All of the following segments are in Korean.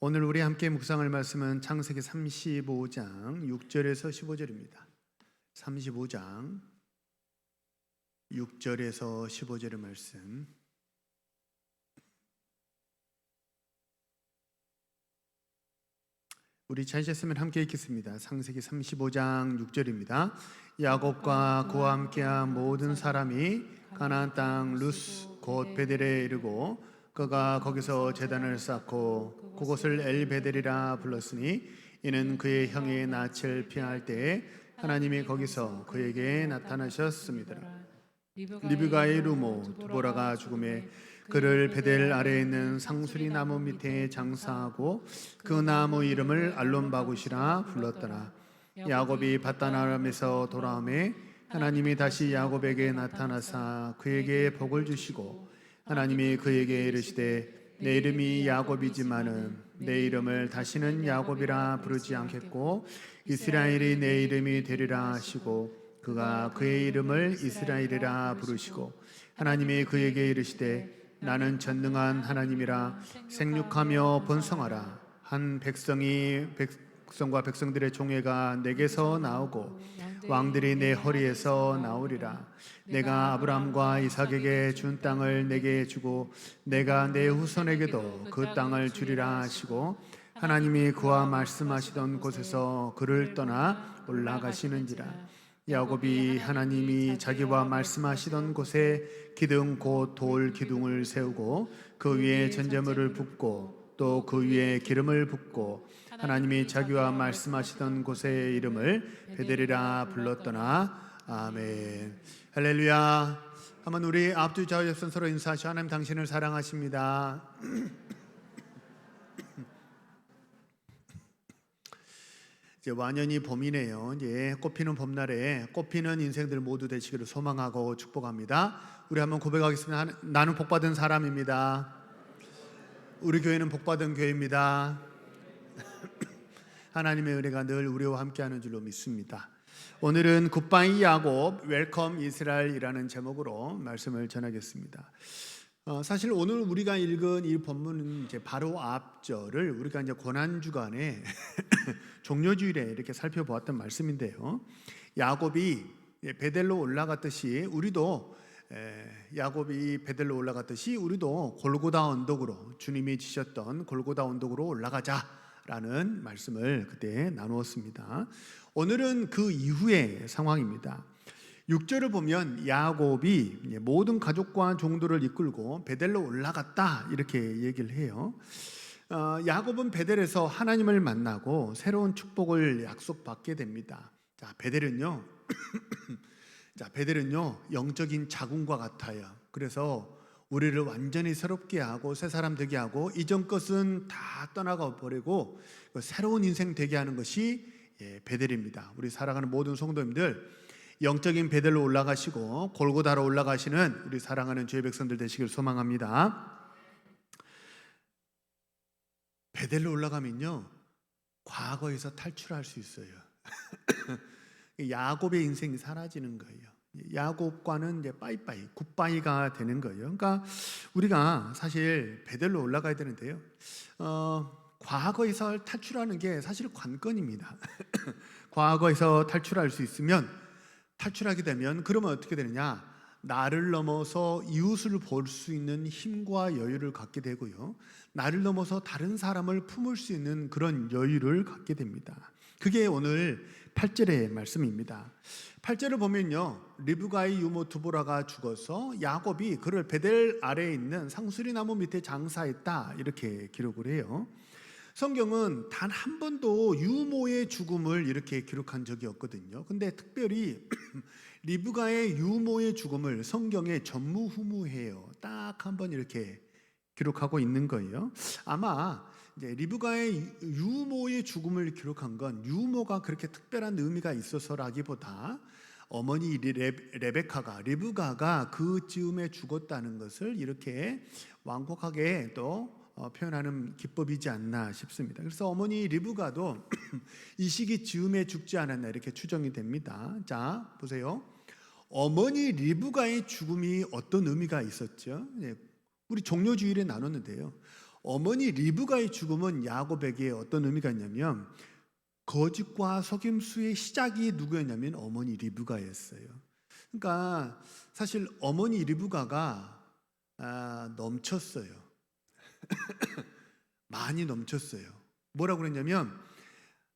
오늘 우리 함께 묵상할 말씀은 창세기 35장 6절에서 15절입니다. 35장 6절에서 15절의 말씀. 우리 찾으셨으면 함께 읽겠습니다. 창세기 35장 6절입니다. 야곱과 그와 함께한 모든 사람이 가나안 땅 루스 곧 베델에 이르고 그가 거기서 제단을 쌓고 그곳을 엘베델이라 불렀으니 이는 그의 형의 낯을 피할 때에 하나님이 거기서 그에게 나타나셨습니다. 리브가의 루모 두보라가 죽음에 그를 베델 아래에 있는 상수리 나무 밑에 장사하고 그 나무 이름을 알론바굿이라 불렀더라. 야곱이 밧단 아람에서 돌아오매 하나님이 다시 야곱에게 나타나사 그에게 복을 주시고 하나님이 그에게 이르시되 내 이름이 야곱이지만은 내 이름을 다시는 야곱이라 부르지 않겠고 이스라엘이 내 이름이 되리라 하시고 그가 그의 이름을 이스라엘이라 부르시고 하나님이 그에게 이르시되 나는 전능한 하나님이라 생육하며 번성하라. 한 백성과 백성들의 종회가 내게서 나오고 왕들이 내 허리에서 나오리라. 내가 아브라함과 이삭에게 준 땅을 내게 주고 내가 내 후손에게도 그 땅을 주리라 하시고 하나님이 그와 말씀하시던 곳에서 그를 떠나 올라가시는지라. 야곱이 하나님이 자기와 말씀하시던 곳에 기둥 곧 돌 기둥을 세우고 그 위에 전제물을 붓고 또 그 위에 기름을 붓고 하나님이 자기와 말씀하시던 곳의 이름을 베델이라 불렀더나. 아멘. 할렐루야. 한번 우리 앞뒤 좌우옆선 서로 인사하시오. 하나님 당신을 사랑하십니다. 이제 완연히 봄이네요. 이제 꽃피는 봄날에 꽃피는 인생들 모두 되시기를 소망하고 축복합니다. 우리 한번 고백하겠습니다. 나는 복받은 사람입니다. 우리 교회는 복받은 교회입니다. 하나님의 은혜가 늘 우리와 함께하는 줄로 믿습니다. 오늘은 굿바이 야곱 웰컴 이스라엘이라는 제목으로 말씀을 전하겠습니다. 사실 오늘 우리가 읽은 이 본문은 이제 바로 앞절을 우리가 이제 고난주간에 종료주일에 이렇게 살펴보았던 말씀인데요. 야곱이 베델로 올라갔듯이 우리도 야곱이 베델로 올라갔듯이 우리도 골고다 언덕으로 주님이 지셨던 골고다 언덕으로 올라가자라는 말씀을 그때 나누었습니다. 오늘은 그 이후의 상황입니다. 6절을 보면 야곱이 모든 가족과 종들을 이끌고 베델로 올라갔다 이렇게 얘기를 해요. 야곱은 베델에서 하나님을 만나고 새로운 축복을 약속받게 됩니다. 자, 베델은요 영적인 자궁과 같아요. 그래서 우리를 완전히 새롭게 하고 새 사람 되게 하고 이전 것은 다 떠나가 버리고 새로운 인생 되게 하는 것이 베델입니다. 우리 사랑하는 모든 성도님들 영적인 베델로 올라가시고 골고다로 올라가시는 우리 사랑하는 주의 백성들 되시길 소망합니다. 베델로 올라가면요 과거에서 탈출할 수 있어요. 야곱의 인생이 사라지는 거예요. 야곱과는 이제 빠이빠이 굿바이가 되는 거예요. 그러니까 우리가 사실 베델로 올라가야 되는데요. 과거에서 탈출하는 게 사실 관건입니다. 과거에서 탈출할 수 있으면 탈출하게 되면 그러면 어떻게 되느냐? 나를 넘어서 이웃을 볼 수 있는 힘과 여유를 갖게 되고요. 나를 넘어서 다른 사람을 품을 수 있는 그런 여유를 갖게 됩니다. 그게 오늘 8절의 말씀입니다. 8절을 보면요. 리브가의 유모 두보라가 죽어서 야곱이 그를 베델 아래에 있는 상수리 나무 밑에 장사했다 이렇게 기록을 해요. 성경은 단 한 번도 유모의 죽음을 이렇게 기록한 적이 없거든요. 근데 특별히 리브가의 유모의 죽음을 성경에 전무후무해요. 딱 한 번 이렇게 기록하고 있는 거예요. 아마 이제 리브가의 유모의 죽음을 기록한 건 유모가 그렇게 특별한 의미가 있어서라기보다 어머니 레베카가 리브가가 그 즈음에 죽었다는 것을 이렇게 완곡하게 또 표현하는 기법이지 않나 싶습니다. 그래서 어머니 리브가도 이 시기 즈음에 죽지 않았나 이렇게 추정이 됩니다. 자, 보세요. 어머니 리브가의 죽음이 어떤 의미가 있었죠? 우리 종료주일에 나눴는데요. 어머니 리브가의 죽음은 야곱에게 어떤 의미가 있냐면 거짓과 속임수의 시작이 누구였냐면 어머니 리브가였어요. 그러니까 사실 어머니 리브가가 넘쳤어요. 많이 넘쳤어요. 뭐라고 그랬냐면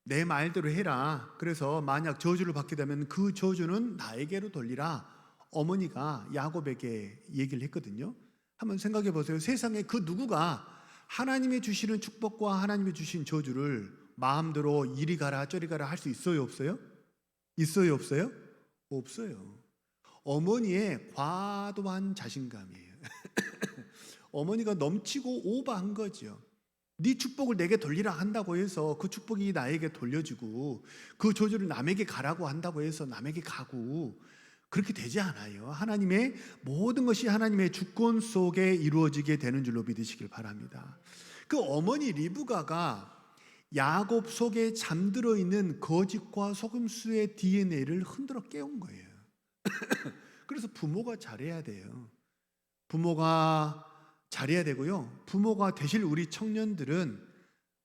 내 말대로 해라. 그래서 만약 저주를 받게 되면 그 저주는 나에게로 돌리라. 어머니가 야곱에게 얘기를 했거든요. 한번 생각해 보세요. 세상에 그 누구가 하나님이 주시는 축복과 하나님이 주신 저주를 마음대로 이리 가라 저리 가라 할 수 있어요 없어요? 있어요 없어요? 없어요. 어머니의 과도한 자신감이에요. 어머니가 넘치고 오버한 거죠. 네 축복을 내게 돌리라 한다고 해서 그 축복이 나에게 돌려지고 그 저주를 남에게 가라고 한다고 해서 남에게 가고 그렇게 되지 않아요. 하나님의 모든 것이 하나님의 주권 속에 이루어지게 되는 줄로 믿으시길 바랍니다. 그 어머니 리브가가 야곱 속에 잠들어 있는 거짓과 속임수의 DNA를 흔들어 깨운 거예요. 그래서 부모가 잘해야 돼요. 부모가 잘해야 되고요. 부모가 되실 우리 청년들은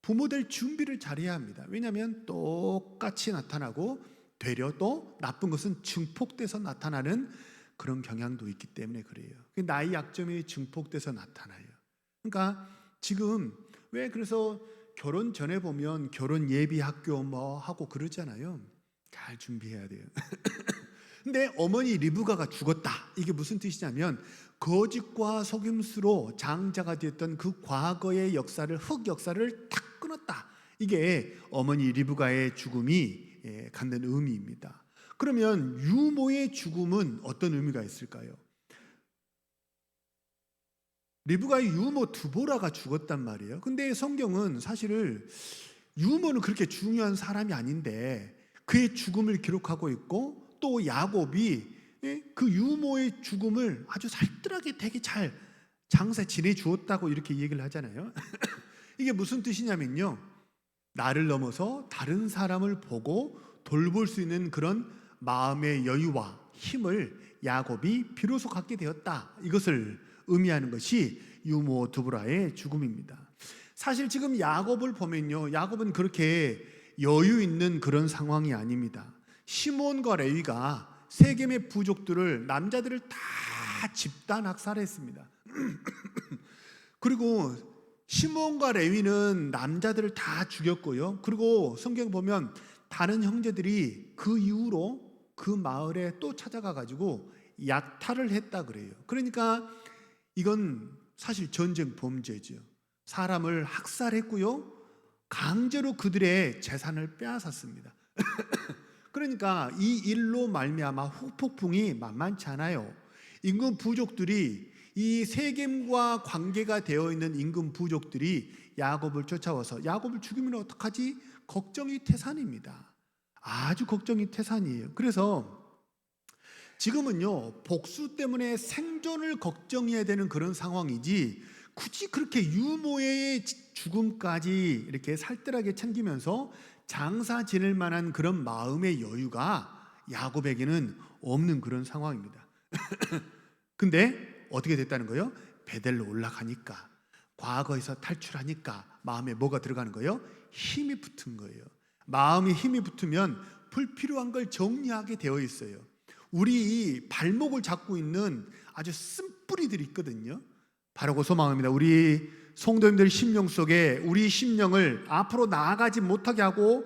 부모 될 준비를 잘해야 합니다. 왜냐하면 똑같이 나타나고 되려 또 나쁜 것은 증폭돼서 나타나는 그런 경향도 있기 때문에 그래요. 나의 약점이 증폭돼서 나타나요. 그러니까 지금 왜 그래서 결혼 전에 보면 결혼 예비 학교 뭐 하고 그러잖아요. 잘 준비해야 돼요. 근데 어머니 리브가가 죽었다. 이게 무슨 뜻이냐면 거짓과 속임수로 장자가 되었던 그 과거의 역사를 흑 역사를 탁 끊었다. 이게 어머니 리브가의 죽음이 갖는 의미입니다. 그러면 유모의 죽음은 어떤 의미가 있을까요? 리브가의 유모 드보라가 죽었단 말이에요. 근데 성경은 사실을 유모는 그렇게 중요한 사람이 아닌데 그의 죽음을 기록하고 있고 또 야곱이 그 유모의 죽음을 아주 살뜰하게 되게 잘 장사 지내주었다고 이렇게 얘기를 하잖아요. 이게 무슨 뜻이냐면요, 나를 넘어서 다른 사람을 보고 돌볼 수 있는 그런 마음의 여유와 힘을 야곱이 비로소 갖게 되었다. 이것을 의미하는 것이 유모 드보라의 죽음입니다. 사실 지금 야곱을 보면요, 야곱은 그렇게 여유 있는 그런 상황이 아닙니다. 시몬과 레위가 세겜의 부족들을 남자들을 다 집단 학살했습니다. 그리고 시몬과 레위는 남자들을 다 죽였고요. 그리고 성경 보면 다른 형제들이 그 이후로 그 마을에 또 찾아가 가지고 약탈을 했다 그래요. 그러니까 이건 사실 전쟁 범죄죠. 사람을 학살했고요, 강제로 그들의 재산을 빼앗았습니다. 그러니까 이 일로 말미암아 후폭풍이 만만치 않아요. 임금 부족들이 이 세겜과 관계가 되어 있는 임금 부족들이 야곱을 쫓아와서 야곱을 죽이면 어떡하지? 걱정이 태산입니다. 아주 걱정이 태산이에요. 그래서 지금은요, 복수 때문에 생존을 걱정해야 되는 그런 상황이지 굳이 그렇게 유모의 죽음까지 이렇게 살뜰하게 챙기면서 장사 지낼 만한 그런 마음의 여유가 야곱에게는 없는 그런 상황입니다. 근데 어떻게 됐다는 거예요? 베델로 올라가니까, 과거에서 탈출하니까 마음에 뭐가 들어가는 거예요? 힘이 붙은 거예요. 마음에 힘이 붙으면 불필요한 걸 정리하게 되어 있어요. 우리 발목을 잡고 있는 아주 쓴뿌리들이 있거든요. 바라고 소망합니다. 우리 성도님들 심령 속에 우리 심령을 앞으로 나아가지 못하게 하고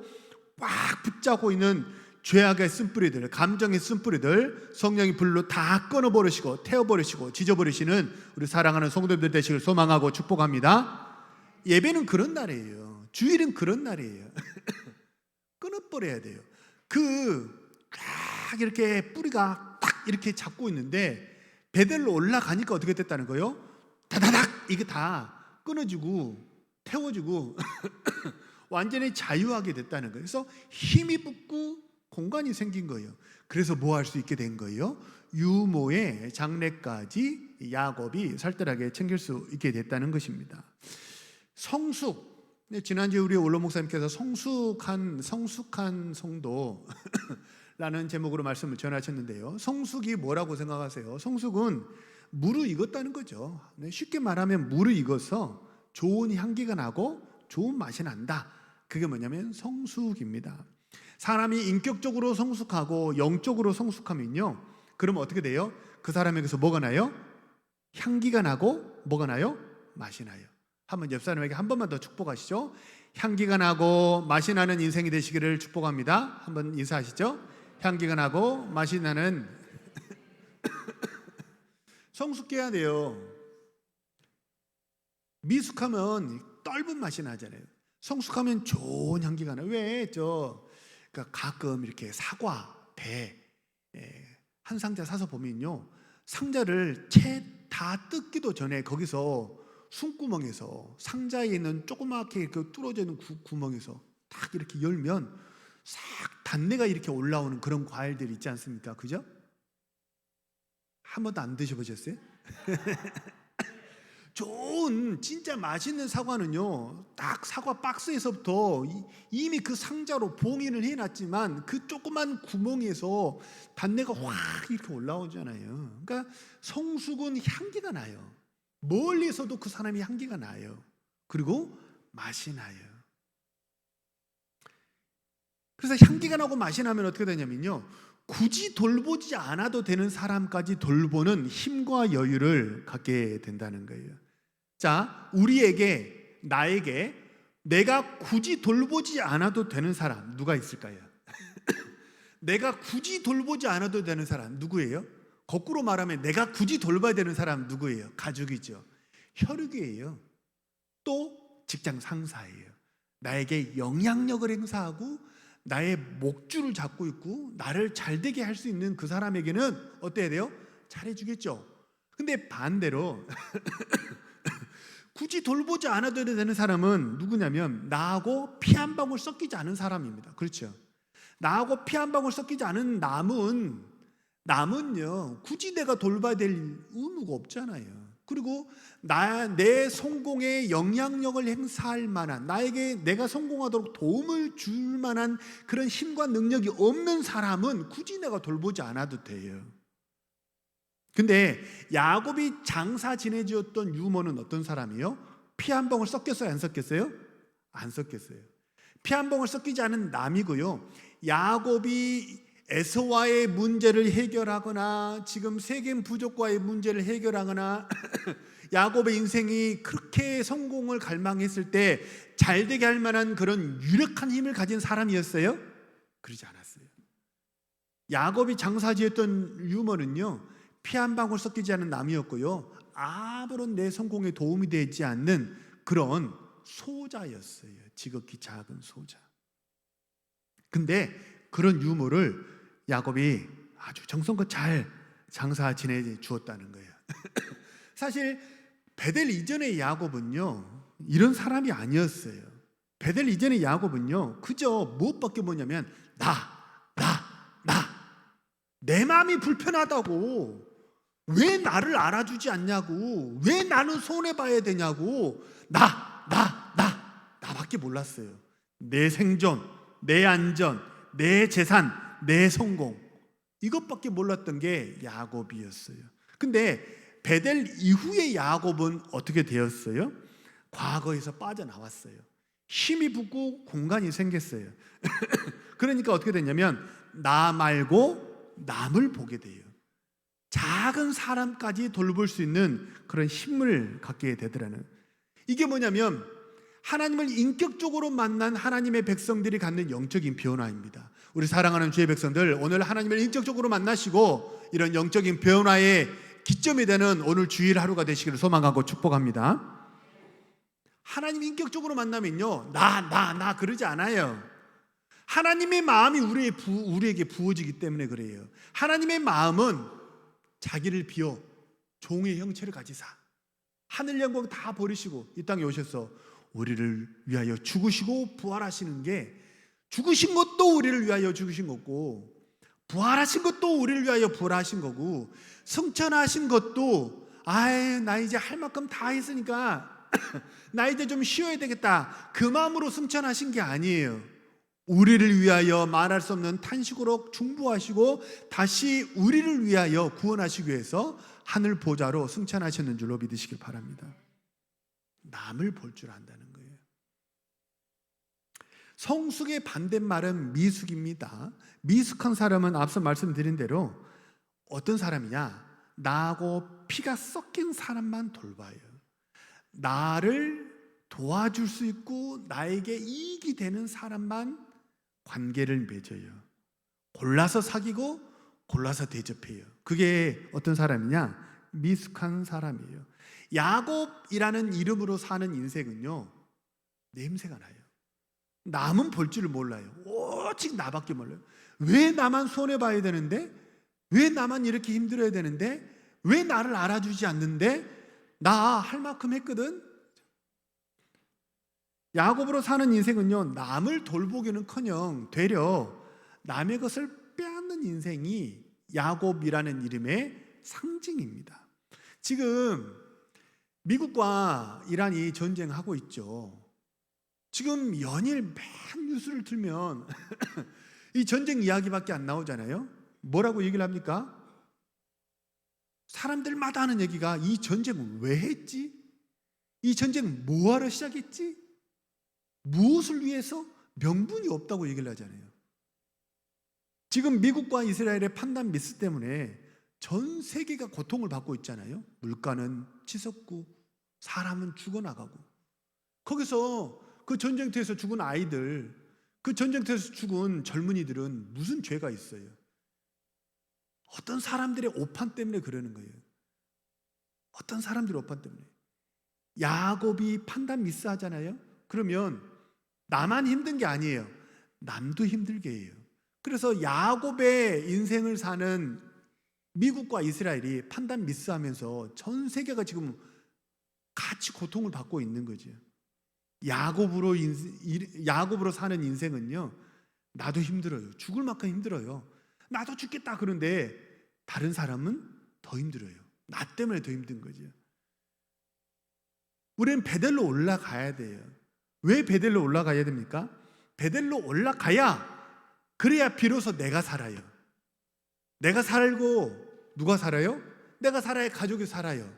꽉 붙잡고 있는 죄악의 쓴뿌리들, 감정의 쓴뿌리들 성령이 불로 다 끊어버리시고 태워버리시고 지져버리시는 우리 사랑하는 성도님들 되시길 소망하고 축복합니다. 예배는 그런 날이에요. 주일은 그런 날이에요. 끊어버려야 돼요. 딱 이렇게 뿌리가 딱 이렇게 잡고 있는데 베델로 올라가니까 어떻게 됐다는 거예요? 다다닥 이게 다 끊어지고 태워지고 완전히 자유하게 됐다는 거예요. 그래서 힘이 붙고 공간이 생긴 거예요. 그래서 뭐 할 수 있게 된 거예요? 유모의 장례까지 야곱이 살뜰하게 챙길 수 있게 됐다는 것입니다. 성숙, 지난주에 우리 원로 목사님께서 성숙한 성도라는 제목으로 말씀을 전하셨는데요, 성숙이 뭐라고 생각하세요? 성숙은 무르익었다는 거죠. 쉽게 말하면 무르익어서 좋은 향기가 나고 좋은 맛이 난다. 그게 뭐냐면 성숙입니다. 사람이 인격적으로 성숙하고 영적으로 성숙하면요, 그러면 어떻게 돼요? 그 사람에게서 뭐가 나요? 향기가 나고 뭐가 나요? 맛이 나요. 한번 옆 사람에게 한 번만 더 축복하시죠. 향기가 나고 맛이 나는 인생이 되시기를 축복합니다. 한번 인사하시죠. 향기가 나고 맛이 나는 성숙해야 돼요. 미숙하면 떫은 맛이 나잖아요. 성숙하면 좋은 향기가 나요. 그러니까 가끔 이렇게 사과, 배, 한 상자 사서 보면요, 상자를 채 다 뜯기도 전에 거기서 숨구멍에서, 상자에 있는 조그맣게 그 뚫어져 있는 구멍에서 딱 이렇게 열면 싹 단내가 이렇게 올라오는 그런 과일들이 있지 않습니까? 그죠? 한 번도 안 드셔보셨어요? 좋은 진짜 맛있는 사과는요, 딱 사과 박스에서부터 이미 그 상자로 봉인을 해놨지만 그 조그만 구멍에서 단내가 확 이렇게 올라오잖아요. 그러니까 성숙은 향기가 나요. 멀리서도 그 사람이 향기가 나요. 그리고 맛이 나요. 그래서 향기가 나고 맛이 나면 어떻게 되냐면요, 굳이 돌보지 않아도 되는 사람까지 돌보는 힘과 여유를 갖게 된다는 거예요. 자, 나에게 내가 굳이 돌보지 않아도 되는 사람 누가 있을까요? 내가 굳이 돌보지 않아도 되는 사람 누구예요? 거꾸로 말하면 내가 굳이 돌봐야 되는 사람 누구예요? 가족이죠. 혈육이에요. 또 직장 상사예요. 나에게 영향력을 행사하고 나의 목줄을 잡고 있고 나를 잘되게 할 수 있는 그 사람에게는 어때야 돼요? 잘해주겠죠. 근데 반대로 굳이 돌보지 않아도 되는 사람은 누구냐면 나하고 피 한 방울 섞이지 않은 사람입니다. 그렇죠? 나하고 피 한 방울 섞이지 않은 남은요, 굳이 내가 돌봐야 될 의무가 없잖아요. 그리고 내 성공에 영향력을 행사할 만한, 내가 성공하도록 도움을 줄 만한 그런 힘과 능력이 없는 사람은 굳이 내가 돌보지 않아도 돼요. 근데 야곱이 장사 지내주었던 유모는 어떤 사람이요? 피 한 방울 섞였어요? 안 섞였어요? 안 섞였어요. 피 한 방울 섞이지 않은 남이고요, 야곱이 에서와의 문제를 해결하거나 지금 세겜 부족과의 문제를 해결하거나 야곱의 인생이 그렇게 성공을 갈망했을 때 잘되게 할 만한 그런 유력한 힘을 가진 사람이었어요? 그러지 않았어요. 야곱이 장사지었던 유머는요, 피 한 방울 섞이지 않은 남이었고요, 아무런 내 성공에 도움이 되지 않는 그런 소자였어요. 지극히 작은 소자. 근데 그런 유머를 야곱이 아주 정성껏 잘 장사 지내 주었다는 거예요. 사실 베델 이전의 야곱은요, 이런 사람이 아니었어요. 베델 이전의 야곱은요, 그저 무엇밖에 뭐냐면 내 마음이 불편하다고, 왜 나를 알아주지 않냐고, 왜 나는 손해봐야 되냐고, 나밖에 몰랐어요. 내 생존, 내 안전, 내 재산, 내 성공, 이것밖에 몰랐던 게 야곱이었어요. 근데 베델 이후의 야곱은 어떻게 되었어요? 과거에서 빠져나왔어요. 힘이 붙고 공간이 생겼어요. 그러니까 어떻게 됐냐면 나 말고 남을 보게 돼요. 작은 사람까지 돌볼 수 있는 그런 힘을 갖게 되더라는, 이게 뭐냐면 하나님을 인격적으로 만난 하나님의 백성들이 갖는 영적인 변화입니다. 우리 사랑하는 주의 백성들, 오늘 하나님을 인격적으로 만나시고 이런 영적인 변화의 기점이 되는 오늘 주일 하루가 되시기를 소망하고 축복합니다. 하나님 인격적으로 만나면요, 나 그러지 않아요. 하나님의 마음이 우리에게 부어지기 때문에 그래요. 하나님의 마음은 자기를 비워 종의 형체를 가지사 하늘 영광 다 버리시고 이 땅에 오셔서 우리를 위하여 죽으시고 부활하시는 게, 죽으신 것도 우리를 위하여 죽으신 거고, 부활하신 것도 우리를 위하여 부활하신 거고, 승천하신 것도 나 이제 할 만큼 다 했으니까 나 이제 좀 쉬어야 되겠다, 그 마음으로 승천하신 게 아니에요. 우리를 위하여 말할 수 없는 탄식으로 중보하시고 다시 우리를 위하여 구원하시기 위해서 하늘 보좌로 승천하셨는 줄로 믿으시길 바랍니다. 남을 볼 줄 안다는 거예요. 성숙의 반대말은 미숙입니다. 미숙한 사람은 앞서 말씀드린 대로 어떤 사람이냐? 나하고 피가 섞인 사람만 돌봐요. 나를 도와줄 수 있고 나에게 이익이 되는 사람만 관계를 맺어요. 골라서 사귀고 골라서 대접해요. 그게 어떤 사람이냐? 미숙한 사람이에요. 야곱이라는 이름으로 사는 인생은요, 냄새가 나요. 남은 볼 줄을 몰라요. 오직 나밖에 몰라요. 왜 나만 손해봐야 되는데? 왜 나만 이렇게 힘들어야 되는데? 왜 나를 알아주지 않는데? 나 할 만큼 했거든? 야곱으로 사는 인생은요, 남을 돌보기는커녕 되려 남의 것을 빼앗는 인생이 야곱이라는 이름의 상징입니다. 지금 미국과 이란이 전쟁하고 있죠. 지금 연일 맨 뉴스를 틀면 이 전쟁 이야기밖에 안 나오잖아요. 뭐라고 얘기를 합니까? 사람들마다 하는 얘기가 이 전쟁을 왜 했지? 이 전쟁 뭐하러 시작했지? 무엇을 위해서? 명분이 없다고 얘기를 하잖아요. 지금 미국과 이스라엘의 판단 미스 때문에 전 세계가 고통을 받고 있잖아요. 물가는 치솟고 사람은 죽어나가고, 거기서 그 전쟁터에서 죽은 아이들, 그 전쟁터에서 죽은 젊은이들은 무슨 죄가 있어요? 어떤 사람들의 오판 때문에 그러는 거예요. 어떤 사람들의 오판 때문에. 야곱이 판단 미스하잖아요. 그러면 나만 힘든 게 아니에요. 남도 힘들게 해요. 그래서 야곱의 인생을 사는 미국과 이스라엘이 판단 미스하면서 전 세계가 지금 같이 고통을 받고 있는 거죠. 야곱으로 사는 인생은요, 나도 힘들어요. 죽을 만큼 힘들어요. 나도 죽겠다 그런데 다른 사람은 더 힘들어요. 나 때문에 더 힘든 거죠. 우리는 베델로 올라가야 돼요. 왜 베델로 올라가야 됩니까? 베델로 올라가야, 그래야 비로소 내가 살아요. 내가 살고 누가 살아요? 내가 살아야 가족이 살아요.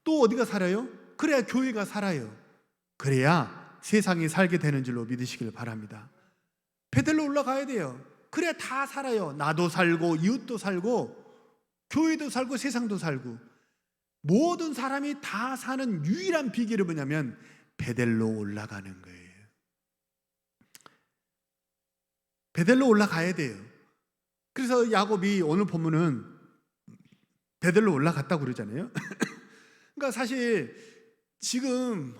또 어디가 살아요? 그래야 교회가 살아요. 그래야 세상이 살게 되는 줄로 믿으시길 바랍니다. 베델로 올라가야 돼요. 그래야 다 살아요. 나도 살고 이웃도 살고 교회도 살고 세상도 살고, 모든 사람이 다 사는 유일한 비결이 뭐냐면 베델로 올라가는 거예요. 베델로 올라가야 돼요. 그래서 야곱이 오늘 보면은 베델로 올라갔다고 그러잖아요. 그러니까 사실 지금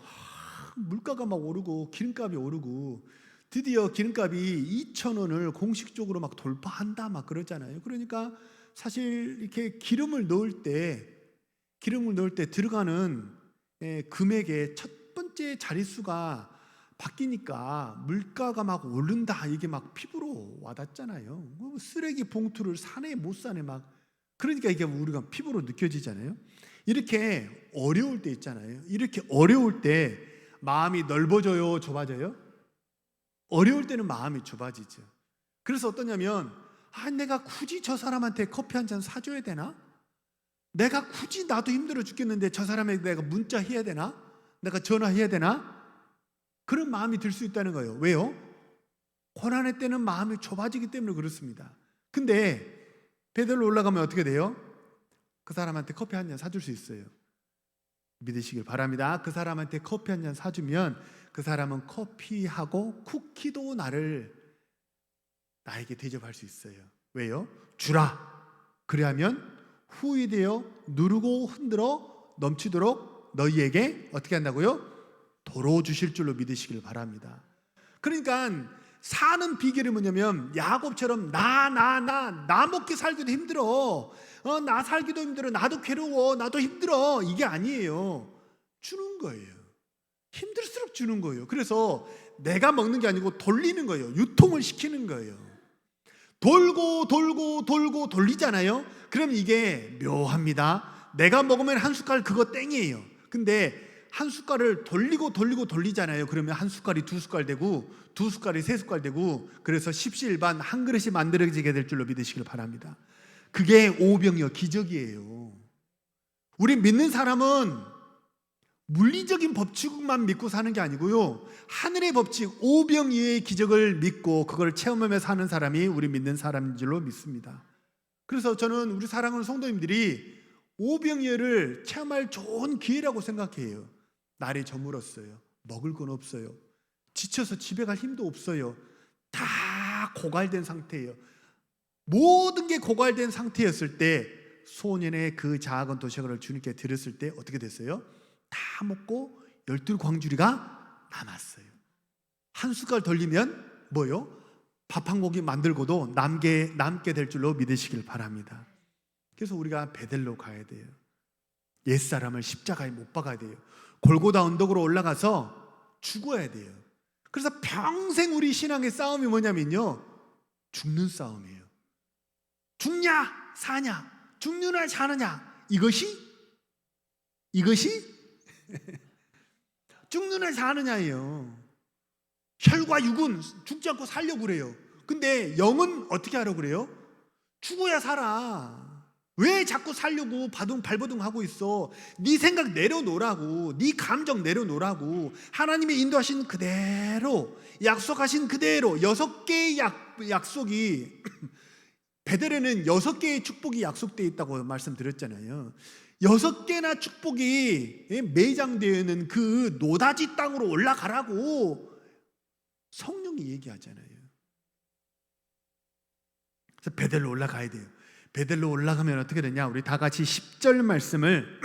물가가 막 오르고 기름값이 오르고 드디어 기름값이 2,000원을 공식적으로 막 돌파한다 막 그러잖아요. 그러니까 사실 이렇게 기름을 넣을 때 들어가는 금액의 첫 번째 자릿수가 바뀌니까 물가가 막 오른다, 이게 막 피부로 와닿잖아요. 쓰레기 봉투를 사네 못 사네 막, 그러니까 이게 우리가 피부로 느껴지잖아요. 이렇게 어려울 때 있잖아요. 이렇게 어려울 때 마음이 넓어져요, 좁아져요? 어려울 때는 마음이 좁아지죠. 그래서 어떠냐면, 내가 굳이 저 사람한테 커피 한 잔 사줘야 되나? 내가 굳이, 나도 힘들어 죽겠는데 저 사람에게 내가 문자 해야 되나? 내가 전화해야 되나? 그런 마음이 들 수 있다는 거예요. 왜요? 고난의 때는 마음이 좁아지기 때문에 그렇습니다. 근데 베델로 올라가면 어떻게 돼요? 그 사람한테 커피 한 잔 사줄 수 있어요. 믿으시길 바랍니다. 그 사람한테 커피 한 잔 사주면 그 사람은 커피하고 쿠키도 나에게 대접할 수 있어요. 왜요? 주라. 그리하면 후히 되어 누르고 흔들어 넘치도록 너희에게 어떻게 한다고요? 도로 주실 줄로 믿으시길 바랍니다. 그러니까 사는 비결이 뭐냐면, 야곱처럼 나 먹기 살기도 힘들어, 나 살기도 힘들어, 나도 괴로워, 나도 힘들어, 이게 아니에요. 주는 거예요. 힘들수록 주는 거예요. 그래서 내가 먹는 게 아니고 돌리는 거예요. 유통을 시키는 거예요. 돌고 돌리잖아요. 그럼 이게 묘합니다. 내가 먹으면 한 숟갈 그거 땡이에요. 근데 한 숟갈을 돌리잖아요. 그러면 한 숟갈이 두 숟갈 되고, 두 숟갈이 세 숟갈 되고, 그래서 십시일반 한 그릇이 만들어지게 될 줄로 믿으시길 바랍니다. 그게 오병이어 기적이에요. 우리 믿는 사람은 물리적인 법칙만 믿고 사는 게 아니고요, 하늘의 법칙, 오병이어의 기적을 믿고 그걸 체험하며 사는 사람이 우리 믿는 사람인 줄로 믿습니다. 그래서 저는 우리 사랑하는 성도님들이 오병이어를 체험할 좋은 기회라고 생각해요. 날이 저물었어요. 먹을 건 없어요. 지쳐서 집에 갈 힘도 없어요. 다 고갈된 상태예요. 모든 게 고갈된 상태였을 때 소년의 그 작은 도시락을 주님께 드렸을 때 어떻게 됐어요? 다 먹고 12광주리가 남았어요. 한 숟갈 돌리면 뭐요? 밥 한 고기 만들고도 남게 될 줄로 믿으시길 바랍니다. 그래서 우리가 베델로 가야 돼요. 옛사람을 십자가에 못 박아야 돼요. 골고다 언덕으로 올라가서 죽어야 돼요. 그래서 평생 우리 신앙의 싸움이 뭐냐면요, 죽는 싸움이에요. 죽냐 사냐, 죽느냐 사느냐, 이것이 죽느냐 사느냐예요. 혈과 육은 죽지 않고 살려고 그래요. 근데 영은 어떻게 하려고 그래요? 죽어야 살아. 왜 자꾸 살려고 발버둥하고 있어? 네 생각 내려놓으라고, 네 감정 내려놓으라고. 하나님이 인도하신 그대로, 약속하신 그대로 6개의 약속이 베델에는 6개의 축복이 약속되어 있다고 말씀드렸잖아요. 6개나 축복이 매장되어 있는 그 노다지 땅으로 올라가라고 성령이 얘기하잖아요. 그래서 베델로 올라가야 돼요. 베델로 올라가면 어떻게 되냐? 우리 다 같이 10절 말씀을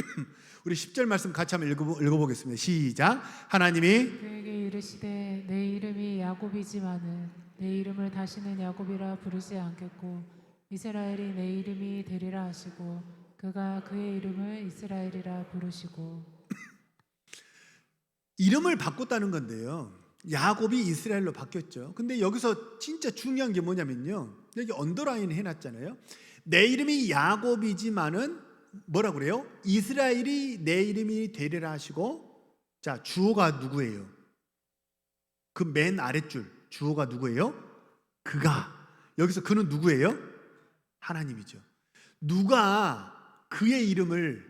우리 10절 말씀 같이 한번 읽어보겠습니다. 시작. 하나님이 그에게 이르시되 내 이름이 야곱이지만은 내 이름을 다시는 야곱이라 부르지 않겠고 이스라엘이 내 이름이 되리라 하시고 그가 그의 이름을 이스라엘이라 부르시고. 이름을 바꿨다는 건데요, 야곱이 이스라엘로 바뀌었죠. 근데 여기서 진짜 중요한 게 뭐냐면요, 여기 언더라인 해놨잖아요. 내 이름이 야곱이지만은 뭐라 그래요? 이스라엘이 내 이름이 되리라 하시고. 자, 주어가 누구예요? 그 맨 아랫줄 주어가 누구예요? 그가. 여기서 그는 누구예요? 하나님이죠. 누가 그의 이름을,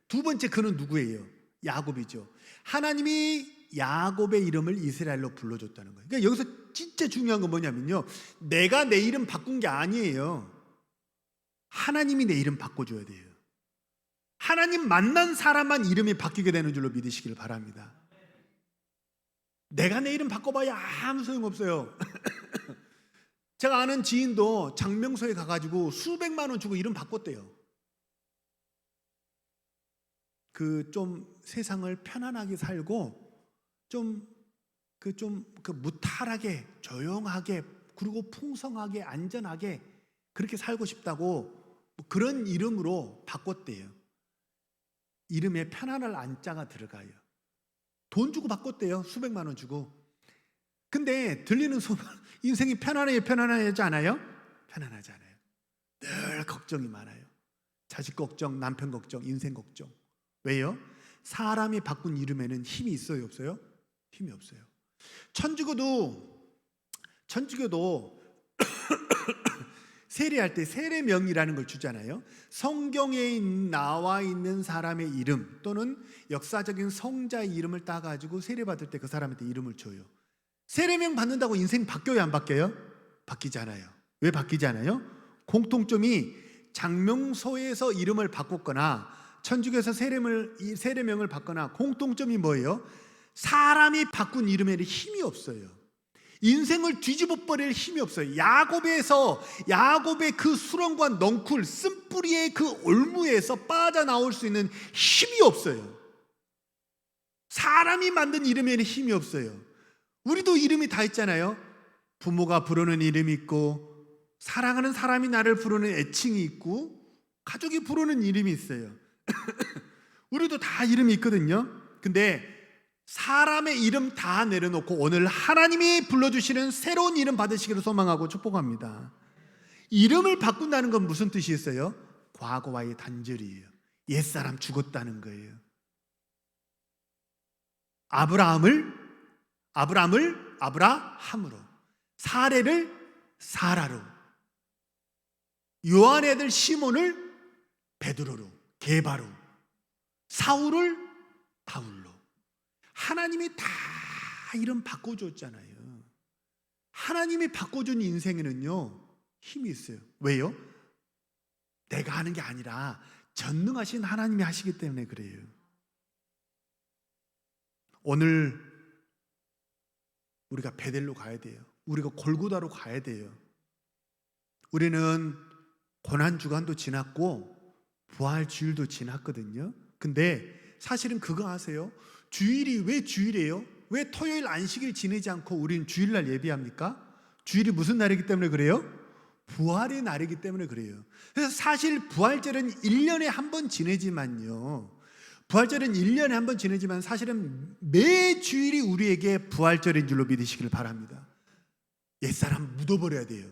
두 번째 그는 누구예요? 야곱이죠. 하나님이 야곱의 이름을 이스라엘로 불러줬다는 거예요. 그러니까 여기서 진짜 중요한 건 뭐냐면요, 내가 내 이름 바꾼 게 아니에요. 하나님이 내 이름 바꿔줘야 돼요. 하나님 만난 사람만 이름이 바뀌게 되는 줄로 믿으시길 바랍니다. 내가 내 이름 바꿔봐야 아무 소용없어요. 제가 아는 지인도 장명소에 가가지고 수백만 원 주고 이름 바꿨대요. 그 좀 세상을 편안하게 살고 좀 무탈하게 조용하게 그리고 풍성하게 안전하게 그렇게 살고 싶다고 그런 이름으로 바꿨대요. 이름에 편안할 안자가 들어가요. 돈 주고 바꿨대요. 수백만 원 주고. 근데 들리는 소문, 인생이 편안하지 않아요? 편안하지 않아요. 늘 걱정이 많아요. 자식 걱정, 남편 걱정, 인생 걱정. 왜요? 사람이 바꾼 이름에는 힘이 있어요, 없어요? 힘이 없어요. 천주교도 세례할 때 세례명이라는 걸 주잖아요. 성경에 나와 있는 사람의 이름 또는 역사적인 성자의 이름을 따가지고 세례받을 때 그 사람한테 이름을 줘요. 세례명 받는다고 인생 바뀌어요, 안 바뀌어요? 바뀌지 않아요. 왜 바뀌지 않아요? 공통점이 장명소에서 이름을 바꿨거나 천주교에서 세례명을 받거나 공통점이 뭐예요? 사람이 바꾼 이름에는 힘이 없어요. 인생을 뒤집어 버릴 힘이 없어요. 야곱의 그 수렁과 넝쿨, 쓴뿌리의 그 올무에서 빠져나올 수 있는 힘이 없어요. 사람이 만든 이름에는 힘이 없어요. 우리도 이름이 다 있잖아요. 부모가 부르는 이름이 있고, 사랑하는 사람이 나를 부르는 애칭이 있고, 가족이 부르는 이름이 있어요. 우리도 다 이름이 있거든요. 근데 사람의 이름 다 내려놓고 오늘 하나님이 불러주시는 새로운 이름 받으시기를 소망하고 축복합니다. 이름을 바꾼다는 건 무슨 뜻이 있어요? 과거와의 단절이에요. 옛사람 죽었다는 거예요. 아브라함을 아브라함으로, 사례를 사라로, 요한의 아들 시몬을 베드로로, 게바로, 사울을 바울로. 하나님이 다 이름 바꿔줬잖아요. 하나님이 바꿔준 인생에는요 힘이 있어요. 왜요? 내가 하는 게 아니라 전능하신 하나님이 하시기 때문에 그래요. 오늘 우리가 베델로 가야 돼요. 우리가 골고다로 가야 돼요. 우리는 고난주간도 지났고 부활주일도 지났거든요. 근데 사실은 그거 아세요? 주일이 왜 주일이에요? 왜 토요일 안식일 지내지 않고 우리는 주일날 예배합니까? 주일이 무슨 날이기 때문에 그래요? 부활의 날이기 때문에 그래요. 그래서 사실 부활절은 1년에 한 번 지내지만요, 부활절은 1년에 한 번 지내지만 사실은 매 주일이 우리에게 부활절인 줄로 믿으시길 바랍니다. 옛사람 묻어버려야 돼요.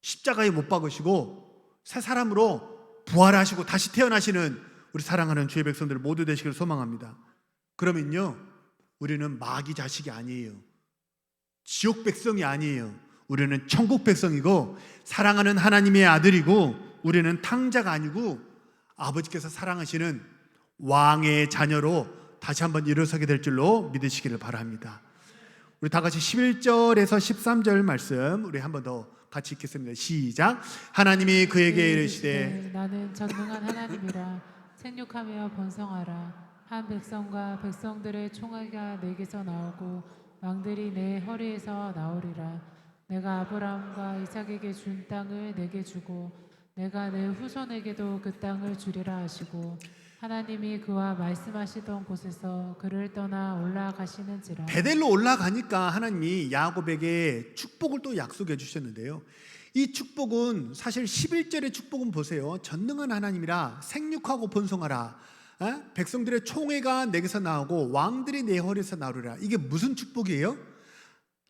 십자가에 못 박으시고 새 사람으로 부활하시고 다시 태어나시는 우리 사랑하는 주의 백성들 모두 되시길 소망합니다. 그러면요 우리는 마귀 자식이 아니에요. 지옥 백성이 아니에요. 우리는 천국 백성이고 사랑하는 하나님의 아들이고 우리는 탕자가 아니고 아버지께서 사랑하시는 왕의 자녀로 다시 한번 일어서게 될 줄로 믿으시기를 바랍니다. 우리 다 같이 11절에서 13절 말씀 우리 한 번 더 같이 읽겠습니다. 시작. 하나님이 그에게 이르시되 나는 전능한 하나님이라 생육하며 번성하라. 한 백성과 백성들의 총회가 내게서 나오고 왕들이 내 허리에서 나오리라. 내가 아브라함과 이삭에게 준 땅을 내게 주고 내가 내 후손에게도 그 땅을 주리라 하시고 하나님이 그와 말씀하시던 곳에서 그를 떠나 올라가시는지라. 베델로 올라가니까 하나님이 야곱에게 축복을 또 약속해 주셨는데요. 이 축복은 사실 11절의 축복은 보세요. 전능한 하나님이라 생육하고 번성하라. 백성들의 총회가 내게서 나오고 왕들이 내 허리에서 나오리라. 이게 무슨 축복이에요?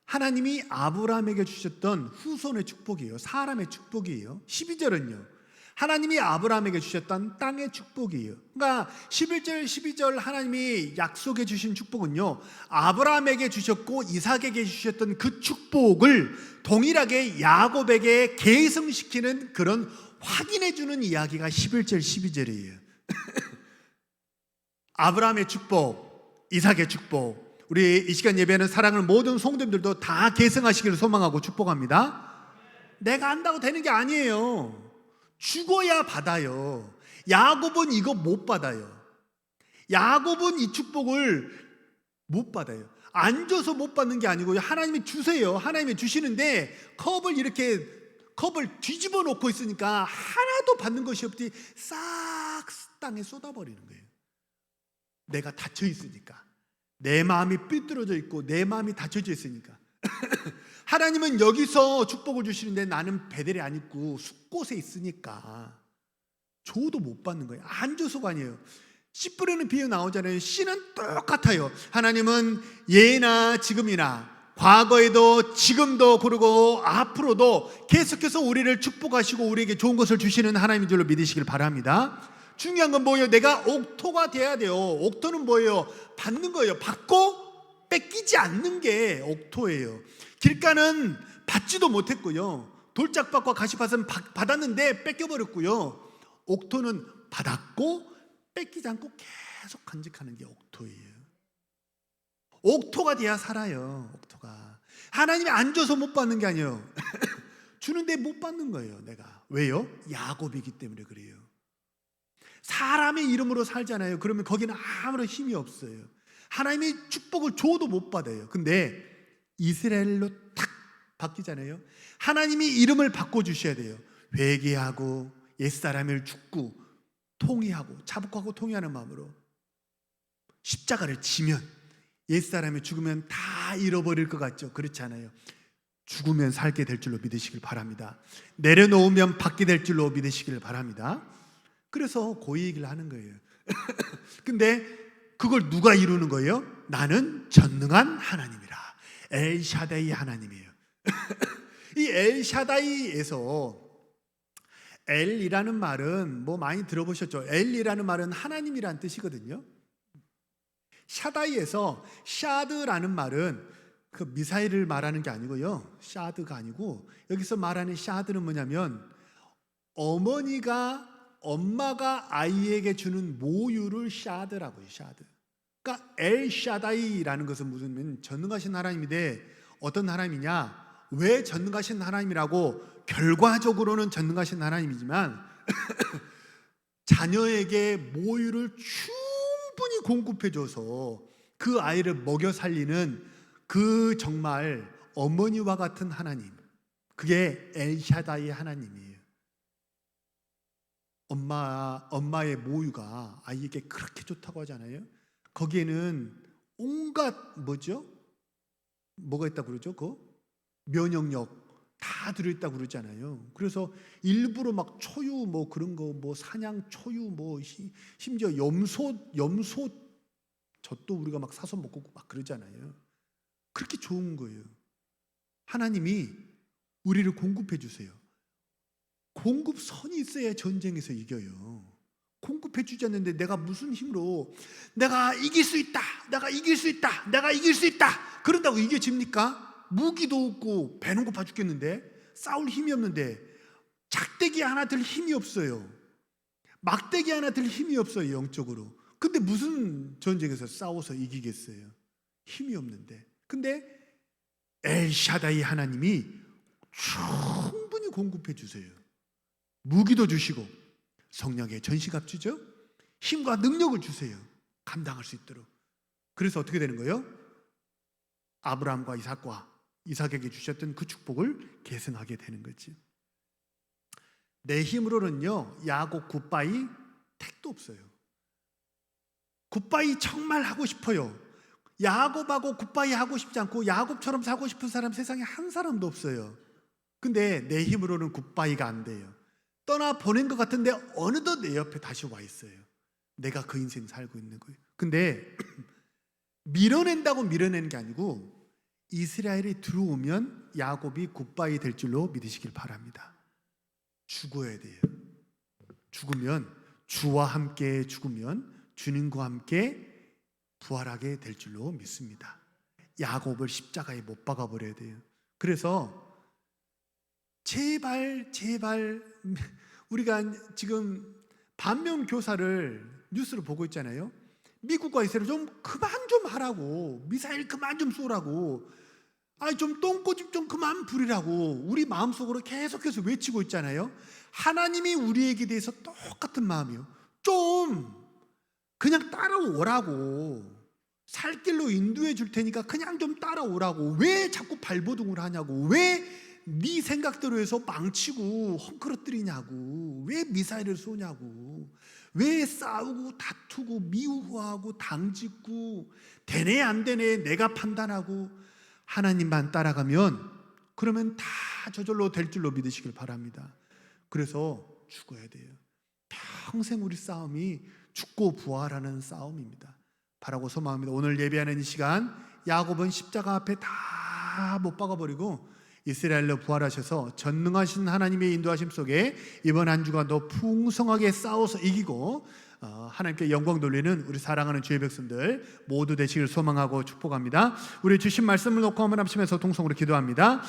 하나님이 아브라함에게 주셨던 후손의 축복이에요. 사람의 축복이에요. 12절은요 하나님이 아브라함에게 주셨던 땅의 축복이에요. 그러니까 11절 12절 하나님이 약속해 주신 축복은요 아브라함에게 주셨고 이삭에게 주셨던 그 축복을 동일하게 야곱에게 계승시키는 그런 확인해 주는 이야기가 11절 12절이에요. 아브라함의 축복, 이삭의 축복, 우리 이 시간 예배하는 사랑하는 모든 성도님들도 다 계승하시기를 소망하고 축복합니다. 내가 안다고 되는 게 아니에요. 죽어야 받아요. 야곱은 이거 못 받아요. 야곱은 이 축복을 못 받아요. 안 줘서 못 받는 게 아니고 하나님이 주세요. 하나님이 주시는데 컵을 뒤집어 놓고 있으니까 하나도 받는 것이 없지 싹 땅에 쏟아버리는 거예요. 내가 닫혀 있으니까, 내 마음이 삐뚤어져 있고 내 마음이 닫혀져 있으니까. 하나님은 여기서 축복을 주시는데 나는 베델에 안 있고 숲곳에 있으니까 줘도 못 받는 거예요. 안 줘서가 아니에요. 씨 뿌리는 비유 나오잖아요. 씨는 똑같아요. 하나님은 예나 지금이나 과거에도 지금도 그리고 앞으로도 계속해서 우리를 축복하시고 우리에게 좋은 것을 주시는 하나님인 줄로 믿으시길 바랍니다. 중요한 건 뭐예요? 내가 옥토가 돼야 돼요. 옥토는 뭐예요? 받는 거예요. 받고 뺏기지 않는 게 옥토예요. 길가는 받지도 못했고요. 돌짝밭과 가시밭은 받았는데 뺏겨버렸고요. 옥토는 받았고 뺏기지 않고 계속 간직하는 게 옥토예요. 옥토가 돼야 살아요. 옥토가. 하나님이 안 줘서 못 받는 게 아니에요. 주는데 못 받는 거예요. 내가. 왜요? 야곱이기 때문에 그래요. 사람의 이름으로 살잖아요. 그러면 거기는 아무런 힘이 없어요. 하나님이 축복을 줘도 못 받아요. 근데 이스라엘로 탁 바뀌잖아요. 하나님이 이름을 바꿔주셔야 돼요. 회개하고 옛사람을 죽고 통회하고 자복하고 통회하는 마음으로 십자가를 지면 옛사람이 죽으면 다 잃어버릴 것 같죠? 그렇지 않아요. 죽으면 살게 될 줄로 믿으시길 바랍니다. 내려놓으면 받게 될 줄로 믿으시길 바랍니다. 그래서 고이 얘기를 하는 거예요. 근데 그걸 누가 이루는 거예요? 나는 전능한 하나님이라. 엘샤다이 하나님이에요. 이 엘샤다이에서 엘이라는 말은 뭐 많이 들어보셨죠? 엘이라는 말은 하나님이란 뜻이거든요. 샤다이에서 샤드라는 말은 그 미사일을 말하는 게 아니고요. 샤드가 아니고 여기서 말하는 샤드는 뭐냐면 엄마가 아이에게 주는 모유를 샤드라고 해요. 샤드. 그러니까 엘샤다이라는 것은 무슨 전능하신 하나님인데 어떤 하나님이냐? 왜 전능하신 하나님이라고? 결과적으로는 전능하신 하나님이지만 자녀에게 모유를 충분히 공급해줘서 그 아이를 먹여 살리는 그 정말 어머니와 같은 하나님, 그게 엘샤다이 하나님이에요. 엄마의 모유가 아이에게 그렇게 좋다고 하잖아요. 거기에는 온갖 뭐가 있다고 그러죠? 면역력 다 들어있다고 그러잖아요. 그래서 일부러 막 초유 그런 거 사냥 초유 심지어 염소 젖도 우리가 막 사서 먹고 막 그러잖아요. 그렇게 좋은 거예요. 하나님이 우리를 공급해 주세요. 공급선이 있어야 전쟁에서 이겨요. 공급해 주지 않는데 내가 무슨 힘으로 내가 이길 수 있다, 내가 이길 수 있다, 내가 이길 수 있다 그런다고 이겨집니까? 무기도 없고 배는 고파 죽겠는데, 싸울 힘이 없는데, 작대기 하나 들 힘이 없어요. 막대기 하나 들 힘이 없어요, 영적으로. 근데 무슨 전쟁에서 싸워서 이기겠어요? 힘이 없는데. 근데 엘샤다이 하나님이 충분히 공급해 주세요. 무기도 주시고 성령의 전시갑 주죠. 힘과 능력을 주세요. 감당할 수 있도록. 그래서 어떻게 되는 거예요? 아브라함과 이삭에게 주셨던 그 축복을 계승하게 되는 거지. 내 힘으로는요, 야곱 굿바이 택도 없어요. 굿바이 정말 하고 싶어요. 야곱하고 굿바이 하고 싶지 않고 야곱처럼 살고 싶은 사람 세상에 한 사람도 없어요. 근데 내 힘으로는 굿바이가 안 돼요. 떠나 보낸 것 같은데 어느덧 내 옆에 다시 와 있어요. 내가 그 인생 살고 있는 거예요. 근데 밀어낸다고 밀어내는 게 아니고 이스라엘이 들어오면 야곱이 굿바이 될 줄로 믿으시길 바랍니다. 죽어야 돼요. 죽으면 주와 함께 죽으면 주님과 함께 부활하게 될 줄로 믿습니다. 야곱을 십자가에 못 박아버려야 돼요. 그래서 제발 우리가 지금 반면교사를 뉴스를 보고 있잖아요. 미국과 이스라엘 좀 그만 좀 하라고, 미사일 그만 좀 쏘라고, 좀 똥꼬집 좀 그만 부리라고 우리 마음속으로 계속해서 외치고 있잖아요. 하나님이 우리에게 대해서 똑같은 마음이요. 좀 그냥 따라오라고, 살 길로 인도해 줄 테니까 그냥 좀 따라오라고. 왜 자꾸 발버둥을 하냐고, 왜 네 생각대로 해서 망치고 헝클어뜨리냐고, 왜 미사일을 쏘냐고, 왜 싸우고 다투고 미워하고 당짓고, 되네 안 되네 내가 판단하고. 하나님만 따라가면 그러면 다 저절로 될 줄로 믿으시길 바랍니다. 그래서 죽어야 돼요. 평생 우리 싸움이 죽고 부활하는 싸움입니다. 바라고 소망합니다. 오늘 예배하는 이 시간, 야곱은 십자가 앞에 다 못 박아버리고 이스라엘로 부활하셔서 전능하신 하나님의 인도하심 속에 이번 한 주간도 풍성하게 싸워서 이기고 하나님께 영광 돌리는 우리 사랑하는 주의 백성들 모두 되시길 소망하고 축복합니다. 우리 주신 말씀을 놓고 한번 합심해서 통성으로 기도합니다.